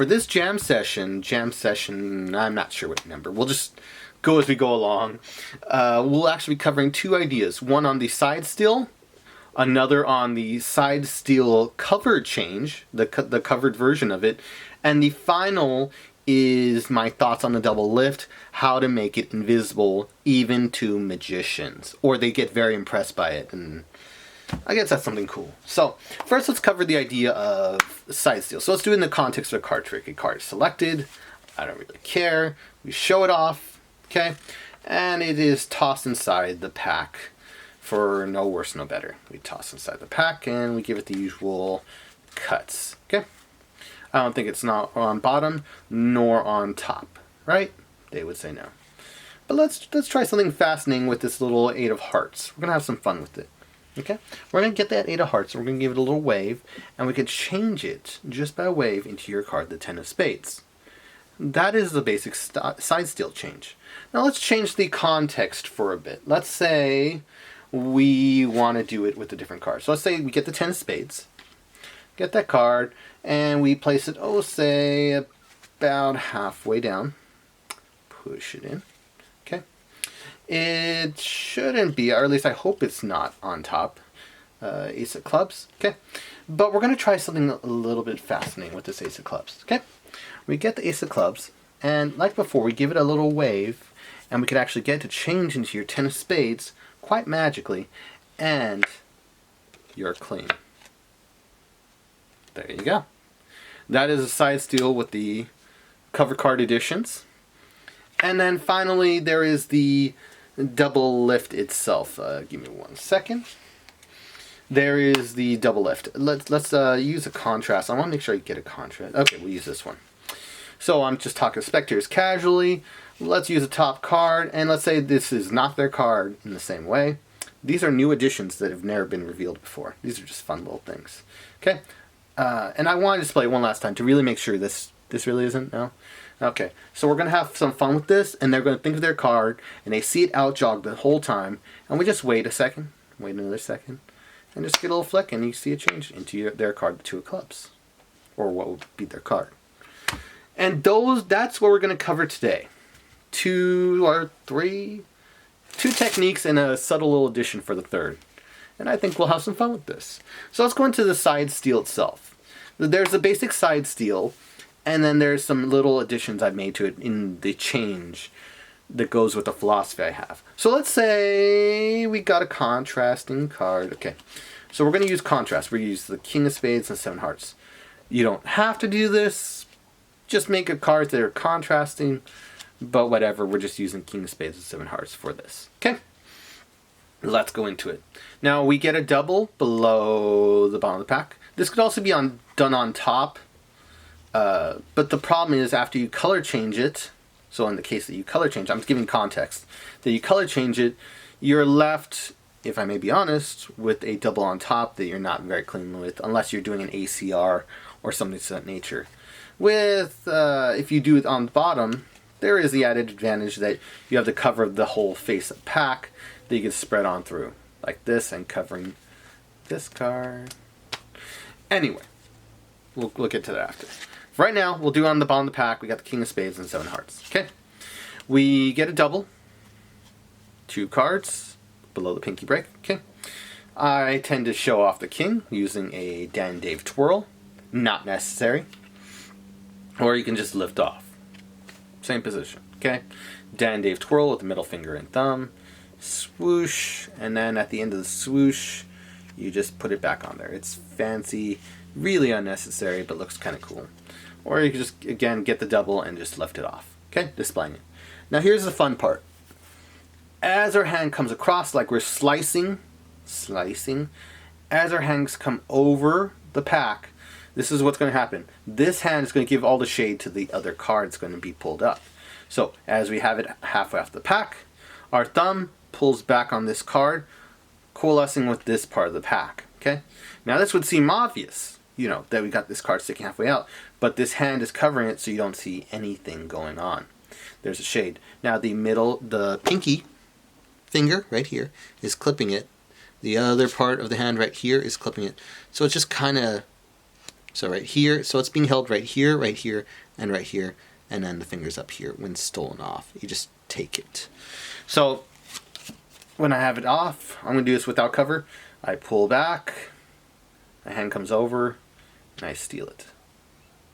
For this jam session, I'm not sure what number. We'll just go as we go along. We'll actually be covering two ideas. One on the Sidesteal, another on the Sidesteal cover change, the covered version of it, and the final is my thoughts on the double lift, how to make it invisible even to magicians, or they get very impressed by it, and I guess that's something cool. So first let's cover the idea of Sidesteal. So let's do it in the context of a card trick. A card is selected, I don't really care, we show it off, okay, and it is tossed inside the pack for no worse, no better. We toss inside the pack and we give it the usual cuts, okay? I don't think it's not on bottom nor on top, right? They would say no. But let's try something fascinating with this little 8 of hearts. We're gonna have some fun with it, okay? We're gonna get that 8 of hearts, and we're gonna give it a little wave, and we can change it just by a wave into your card, the 10 of spades. That is the basic Sidesteal change. Now let's change the context for a bit. Let's say we want to do it with a different card. So let's say we get the 10 of spades, get that card, and we place it, say about halfway down. Push it in, okay? It shouldn't be, or at least I hope it's not on top. Ace of clubs, okay? But we're going to try something a little bit fascinating with this ace of clubs, okay? We get the ace of clubs, and like before, we give it a little wave, and we can actually get it to change into your 10 of spades quite magically, and you're clean. There you go. That is a Sidesteal with the cover card editions. And then finally there is the double lift itself. Give me 1 second. There is the double lift. Let's use a contrast. I want to make sure I get a contrast. Okay, we'll use this one. So I'm just talking to spectators casually. Let's use a top card, and let's say this is not their card in the same way. These are new additions that have never been revealed before. These are just fun little things. Okay, and I want to display it one last time to really make sure this really isn't, no? Okay, so we're going to have some fun with this, and they're going to think of their card, and they see it out jog the whole time, and we just wait a second, wait another second, and just get a little flick, and you see it change into their card, the 2 of clubs, or what would be their card. And that's what we're going to cover today. 2 or 3, 2 techniques and a subtle little addition for the third. And I think we'll have some fun with this. So let's go into the Sidesteal itself. There's the basic Sidesteal, and then there's some little additions I've made to it in the change that goes with the philosophy I have. So let's say we got a contrasting card. Okay, so we're going to use contrast. We're going to use the King of Spades and 7 hearts. You don't have to do this. Just make a card that are contrasting, but whatever, we're just using King of Spades and 7 hearts for this. Okay, let's go into it. Now we get a double below the bottom of the pack. This could also be done on top, but the problem is after you color change it, so in the case that you color change, I'm giving context, that you color change it, you're left, if I may be honest, with a double on top that you're not very clean with, unless you're doing an ACR or something of that nature. With, if you do it on the bottom, there is the added advantage that you have the cover of the whole face of the pack that you can spread on through, like this, and covering this card. Anyway, we'll get to that after. Right now, we'll do on the bottom of the pack, we got the King of Spades and 7 hearts, okay? We get a double, 2 cards below the pinky break, okay? I tend to show off the king using a Dan Dave twirl, not necessary. Or you can just lift off. Same position, okay? Dan Dave twirl with the middle finger and thumb. Swoosh, and then at the end of the swoosh, you just put it back on there. It's fancy, really unnecessary, but looks kind of cool. Or you can just, again, get the double and just lift it off, okay? Displaying it. Now here's the fun part. As our hand comes across, like we're slicing, as our hands come over the pack, this is what's going to happen. This hand is going to give all the shade to the other card that's going to be pulled up. So as we have it halfway off the pack, our thumb pulls back on this card, coalescing with this part of the pack. Okay. Now this would seem obvious, that we got this card sticking halfway out, but this hand is covering it so you don't see anything going on. There's a shade. Now the pinky finger right here is clipping it. The other part of the hand right here is clipping it. So it's just kind of So right here, so it's being held right here, and right here, and then the finger's up here when stolen off. You just take it. So when I have it off, I'm going to do this without cover. I pull back, my hand comes over, and I steal it.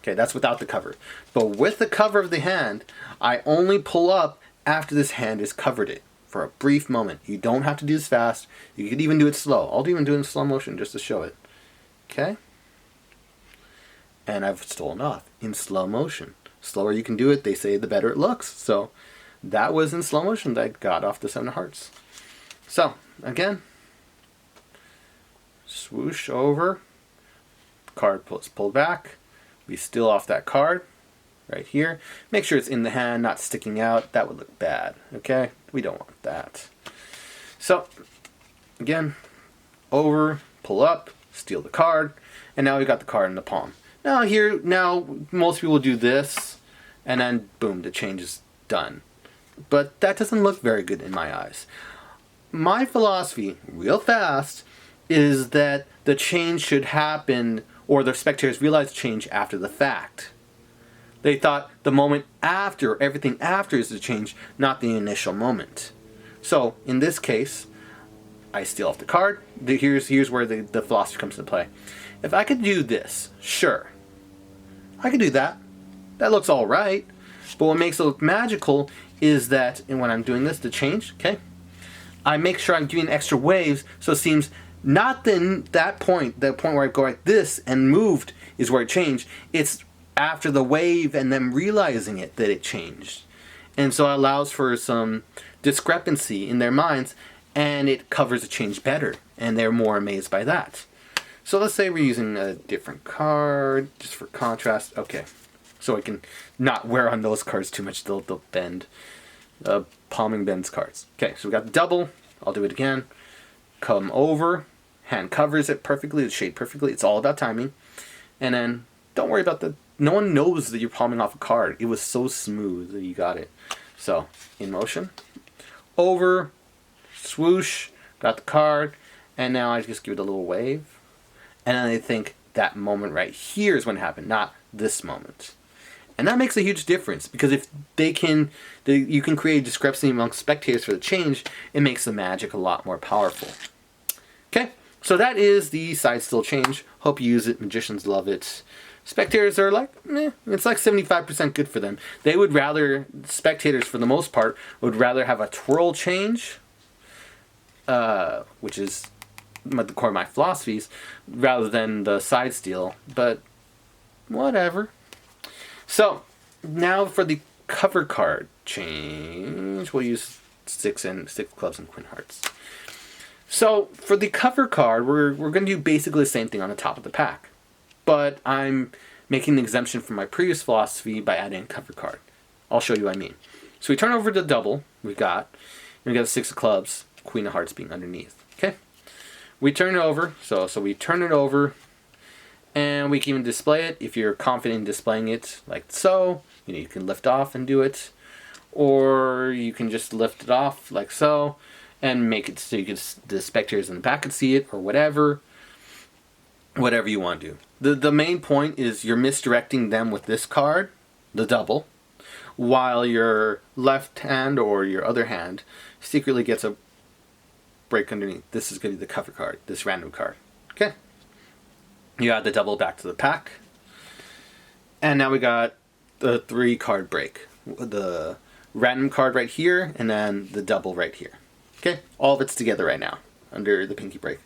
Okay, that's without the cover. But with the cover of the hand, I only pull up after this hand has covered it for a brief moment. You don't have to do this fast. You could even do it slow. I'll even do it in slow motion just to show it. Okay? And I've stolen off in slow motion. Slower you can do it, they say, the better it looks. So that was in slow motion that I got off the 7 of hearts. So, again, swoosh over, card is pulled back, we steal off that card right here. Make sure it's in the hand, not sticking out. That would look bad, okay? We don't want that. So, again, over, pull up, steal the card, and now we've got the card in the palm. Now most people do this, and then boom, the change is done. But that doesn't look very good in my eyes. My philosophy, real fast, is that the change should happen, or the spectators realize change after the fact. They thought the moment after, everything after is the change, not the initial moment. So, in this case, I steal off the card. Here's where the philosophy comes into play. If I could do this, sure, I could do that. That looks alright. But what makes it look magical is that, and when I'm doing this, the change, okay, I make sure I'm giving extra waves, so it seems not then that point, the point where I go like this and moved is where it changed. It's after the wave and them realizing it that it changed. And so it allows for some discrepancy in their minds, and it covers the change better, and they're more amazed by that. So let's say we're using a different card, just for contrast. Okay, so I can not wear on those cards too much, they'll bend. Palming bends cards. Okay, so we got the double. I'll do it again. Come over, hand covers it perfectly, the shade perfectly. It's all about timing. And then don't worry about no one knows that you're palming off a card. It was so smooth that you got it. So, in motion. Over, swoosh, got the card, and now I just give it a little wave. And then I think that moment right here is when it happened, not this moment. And that makes a huge difference, because if you can create a discrepancy amongst spectators for the change, it makes the magic a lot more powerful. Okay, so that is the Sidesteal change. Hope you use it. Magicians love it. Spectators are like, meh, it's like 75% good for them. They would rather, spectators for the most part, would rather have a twirl change, which is the core of my philosophies, rather than the Sidesteal, but whatever. So, now for the cover card change, we'll use 6 clubs and queen hearts. So, for the cover card, we're going to do basically the same thing on the top of the pack. But I'm making the exemption from my previous philosophy by adding a cover card. I'll show you what I mean. So we turn over the double we got the 6 of clubs, queen of hearts being underneath. Okay? We turn it over, so we turn it over, and we can even display it if you're confident in displaying it like so. You can lift off and do it, or you can just lift it off like so and make it so the spectators in the back can see it, or whatever you want to do. The main point is you're misdirecting them with this card, the double, while your left hand or your other hand secretly gets a break underneath. This is going to be the cover card, this random card. Okay? You add the double back to the pack. And now we got the 3 card break. The random card right here, and then the double right here. Okay? All of it's together right now, under the pinky break.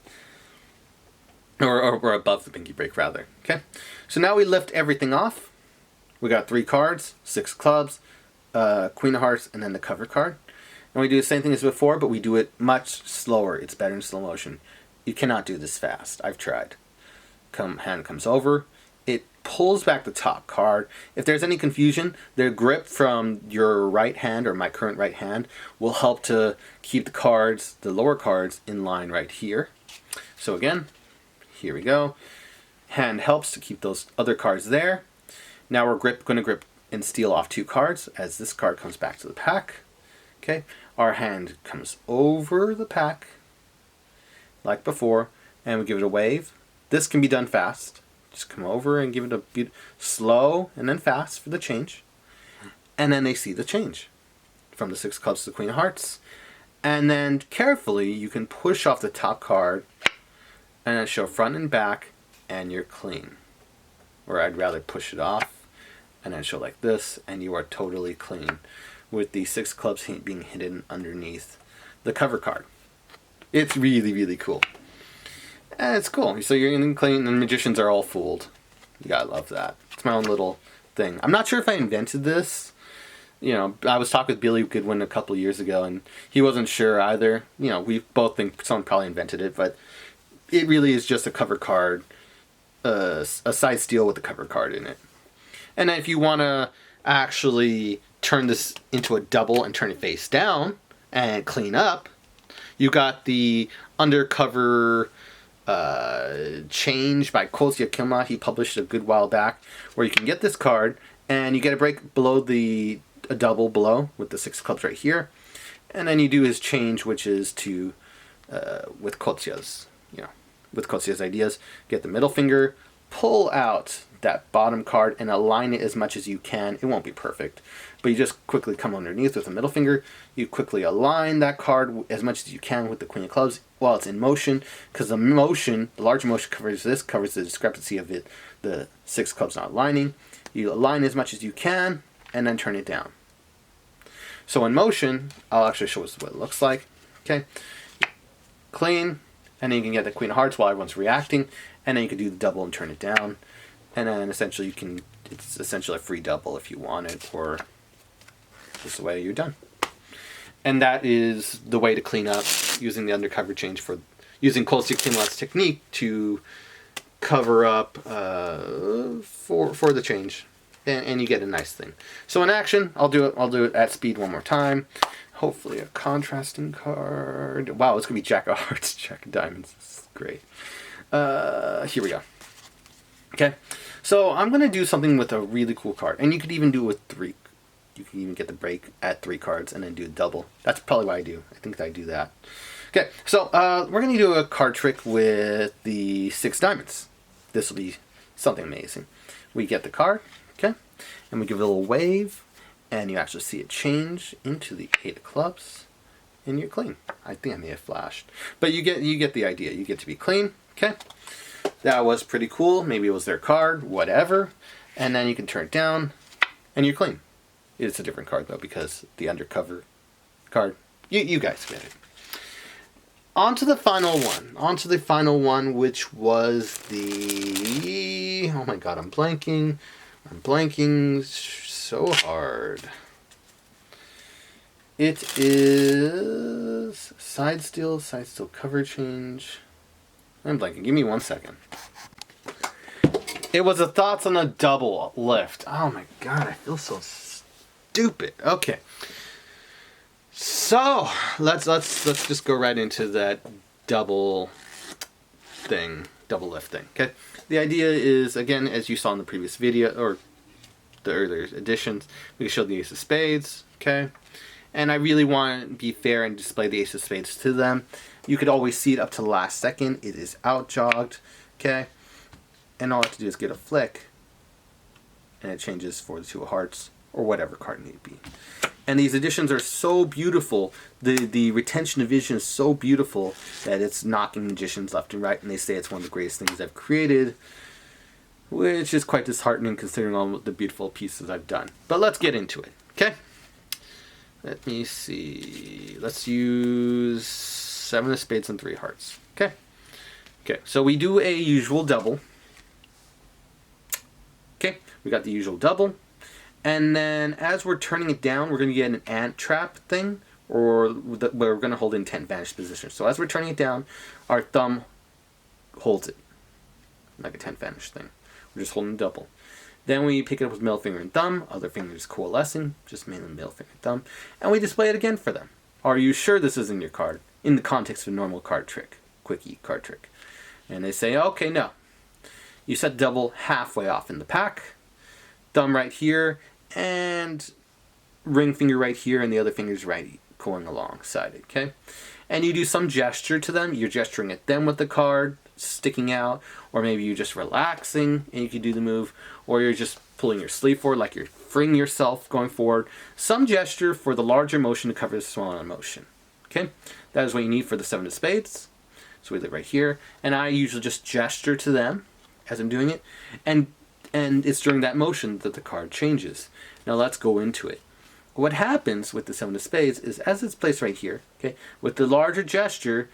Or above the pinky break, rather. Okay? So now we lift everything off. We got 3 cards, 6 clubs, queen of hearts, and then the cover card. And we do the same thing as before, but we do it much slower. It's better in slow motion. You cannot do this fast. I've tried. Hand comes over. It pulls back the top card. If there's any confusion, the grip from your right hand, or my current right hand, will help to keep the cards, the lower cards, in line right here. So again, here we go. Hand helps to keep those other cards there. Now we're going to grip and steal off 2 cards as this card comes back to the pack. Okay, our hand comes over the pack like before, and we give it a wave. This can be done fast. Just come over and give it a beat, slow and then fast for the change. And then they see the change from the 6 clubs to the Queen of Hearts. And then carefully you can push off the top card and then show front and back, and you're clean. Or I'd rather push it off and then show like this, and you are totally clean with the 6 clubs being hidden underneath the cover card. It's really, really cool. And it's cool. So you're in clean, and the magicians are all fooled. You gotta love that. It's my own little thing. I'm not sure if I invented this. You know, I was talking with Billy Goodwin a couple years ago, and he wasn't sure either. You know, we both think someone probably invented it, but it really is just a cover card, a Sidesteal with a cover card in it. And then if you want to actually turn this into a double and turn it face down and clean up, you got the undercover change by Kozia Kilma. He published a good while back where you can get this card and you get a break below a double below with the 6 clubs right here, and then you do his change, which is to with Kozia's, you know, with Kozia's ideas, get the middle finger, pull out that bottom card and align it as much as you can. It won't be perfect, but you just quickly come underneath with the middle finger. You quickly align that card as much as you can with the Queen of Clubs while it's in motion, because the motion, the large motion covers the discrepancy of it, the 6 clubs not aligning. You align as much as you can and then turn it down. So in motion, I'll actually show us what it looks like. Okay, clean, and then you can get the Queen of Hearts while everyone's reacting, and then you can do the double and turn it down, and then essentially it's essentially a free double if you want it, or just the way you're done. And that is the way to clean up, using the undercover change using Kozia Kilma's technique to cover up for the change. And you get a nice thing. So in action, I'll do it at speed one more time. Hopefully a contrasting card. Wow, it's gonna be Jack of Hearts, Jack of Diamonds. This is great. Here we go. Okay, so I'm gonna do something with a really cool card, and you could even do it with 3. You can even get the break at 3 cards and then do a double. That's probably what I do. I think I do that. Okay, so we're gonna do a card trick with the 6 diamonds. This will be something amazing. We get the card. Okay, and we give it a little wave, and you actually see it change into the 8 of clubs, and you're clean. I think I may have flashed, but you get the idea. You get to be clean. Okay, that was pretty cool. Maybe it was their card, whatever, and then you can turn it down, and you're clean. It's a different card though, because the undercover card. You guys get it. On to the final one. On to the final one, which was the... Oh my god, I'm blanking. I'm blanking so hard. It is Sidesteal cover change. I'm blanking. Give me 1 second. It was a thoughts on a double lift. Oh my god, I feel so stupid. Okay. So let's just go right into that double lift thing. Okay. The idea is, again, as you saw in the previous video, or the earlier editions, we can show the Ace of Spades, okay? And I really want to be fair and display the Ace of Spades to them. You could always see it up to the last second. It is out-jogged, okay? And all I have to do is get a flick, and it changes for the 2 of Hearts, or whatever card need be. And these editions are so beautiful. The retention of vision is so beautiful that it's knocking magicians left and right, and they say it's one of the greatest things I've created, which is quite disheartening considering all the beautiful pieces I've done. But let's get into it, okay? Let me see. Let's use 7 of Spades and 3 Hearts. Okay. Okay, so we do a usual double. Okay, we got the usual double. And then as we're turning it down, we're going to get an ant trap thing, or where we're going to hold in 10 vanished position. So as we're turning it down, our thumb holds it, like a 10 vanished thing. We're just holding double. Then we pick it up with middle finger and thumb, other fingers coalescing, just mainly middle finger and thumb, and we display it again for them. Are you sure this isn't your card? In the context of a normal card trick, quickie card trick. And they say, okay, no. You set double halfway off in the pack, thumb right here, and ring finger right here, and the other finger's right going alongside it, okay? And you do some gesture to them. You're gesturing at them with the card, sticking out, or maybe you're just relaxing and you can do the move, or you're just pulling your sleeve forward like you're freeing yourself going forward. Some gesture for the larger motion to cover the smaller motion. Okay, that is what you need for the 7 of spades. So we look right here, and I usually just gesture to them as I'm doing it, and it's during that motion that the card changes. Now let's go into it. What happens with the 7 of spades is, as it's placed right here, okay, with the larger gesture,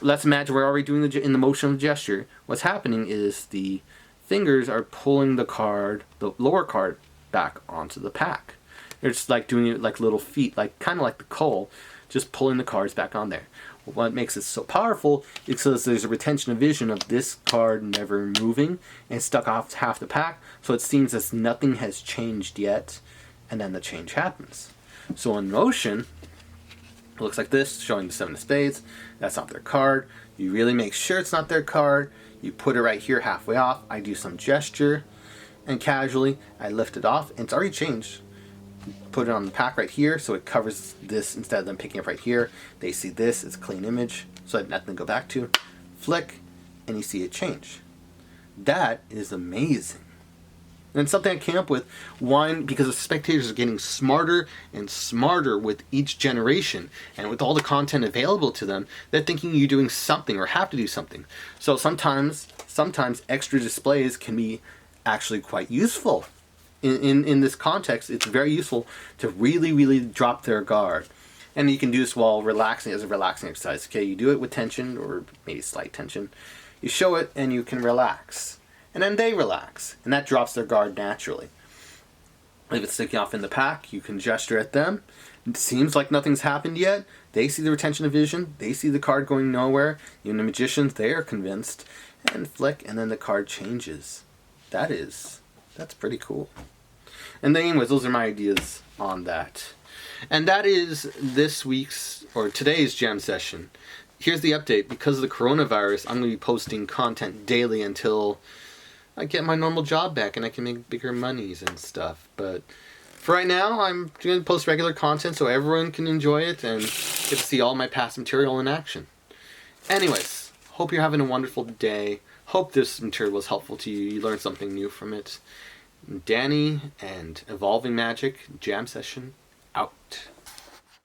let's imagine we're already doing in the motion of the gesture. What's happening is the fingers are pulling the card, the lower card, back onto the pack. They're just like doing it like little feet, like kind of like the coal, just pulling the cards back on there. What makes it so powerful is because there's a retention of vision of this card never moving and stuck off half the pack, so it seems as nothing has changed yet, and then the change happens. So in motion, it looks like this, showing the 7 of spades. That's not their card. You really make sure it's not their card. You put it right here halfway off. I do some gesture, and casually I lift it off, and it's already changed. Put it on the pack right here so it covers this instead of them picking up right here. They see this, it's a clean image, so I have nothing to go back to. Flick, and you see it change. That is amazing. And it's something I came up with, one, because the spectators are getting smarter and smarter with each generation, and with all the content available to them, they're thinking you're doing something or have to do something. So sometimes extra displays can be actually quite useful. In this context, it's very useful to really drop their guard. And you can do this while relaxing, as a relaxing exercise. Okay, you do it with tension, or maybe slight tension. You show it and you can relax. And then they relax, and that drops their guard naturally. If it's sticking off in the pack, you can gesture at them. It seems like nothing's happened yet. They see the retention of vision. They see the card going nowhere. Even the magicians, they are convinced. And flick, and then the card changes. That's pretty cool. And anyways, those are my ideas on that. And that is this week's, or today's jam session. Here's the update. Because of the coronavirus, I'm going to be posting content daily until I get my normal job back and I can make bigger monies and stuff. But for right now, I'm going to post regular content so everyone can enjoy it and get to see all my past material in action. Anyways, hope you're having a wonderful day. Hope this material was helpful to you. You learned something new from it. Danny and Evolving Magic Jam Session out.